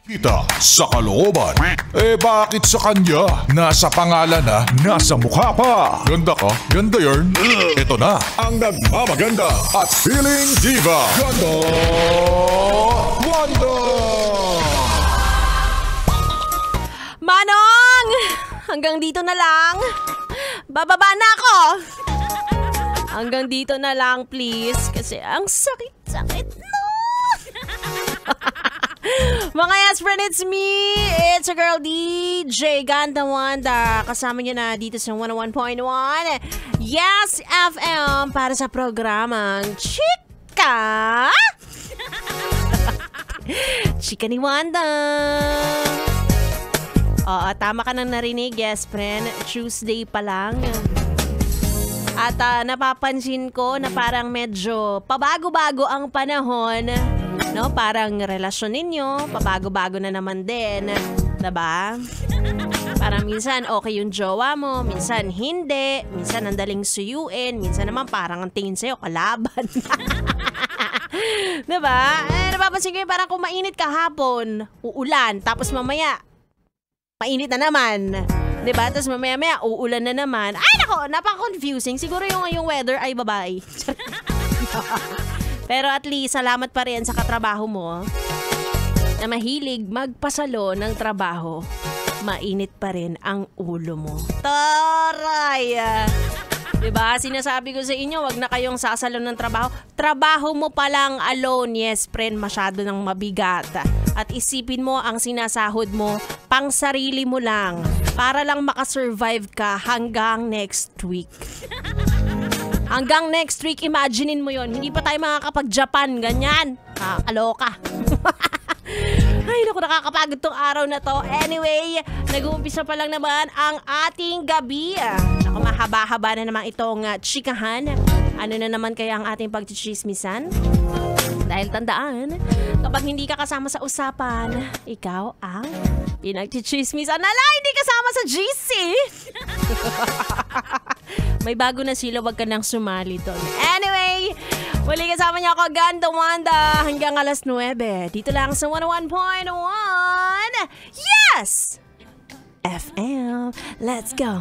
Kita sa kalooban. Bakit sa kanya? Nasa pangalan na, nasa mukha pa. Ganda ka? Ganda yarn. Ito na ang nagmamaganda at feeling diva. Ganda Wanda! Manong! Hanggang dito na lang. Bababa na ako. Hanggang dito na lang, please. Kasi ang sakit-sakit no. Mga yes friend, it's me. It's a girl DJ Ganda Wanda. Kasama niyo na dito sa 101.1 Yes FM para sa programang Chika Chika ni Wanda. Oo, tama ka nang narinig, yes friend. Tuesday pa lang. At napapansin ko na parang medyo pabago-bago ang panahon. No, parang relasyon ninyo, pabago-bago na naman din. Diba? Parang minsan okay yung jowa mo, minsan hindi, minsan ang daling suyuin, minsan naman parang ang tingin sa'yo kalaban. Diba? Napapansin ko yung parang kung mainit kahapon, uulan, tapos mamaya, mainit na naman. Diba? Tapos mamaya uulan na naman. Ay nako, napaka-confusing. Siguro yung weather ay babae. Pero at least, salamat pa rin sa katrabaho mo na mahilig magpasalo ng trabaho. Mainit pa rin ang ulo mo. Taray! Diba? Sinasabi ko sa inyo, wag na kayong sasalo ng trabaho. Trabaho mo palang alone, yes friend, masyado ng mabigat. At isipin mo ang sinasahod mo, pang sarili mo lang. Para lang makasurvive ka hanggang next week. Hanggang next week, imaginein mo yon. Hindi pa tayo makakapag-Japan, ganyan. Kaloka. Ay, naku, nakakapagod tong araw na to. Anyway, nag-uumpisa pa lang naman ang ating gabi. Naku, mahaba-haba na naman itong chikahan. Ano na naman kaya ang ating pagchichismisan? Dahil tandaan, kapag hindi ka kasama sa usapan, ikaw ang pinagchichismisan. Nala, hindi kasama sa GC! May bago na sila, wag ka nang sumali doon. Anyway, muli kasama niya ako, Ganda Wanda, hanggang alas 9. Dito lang sa 101.1 Yes! FM. Let's go.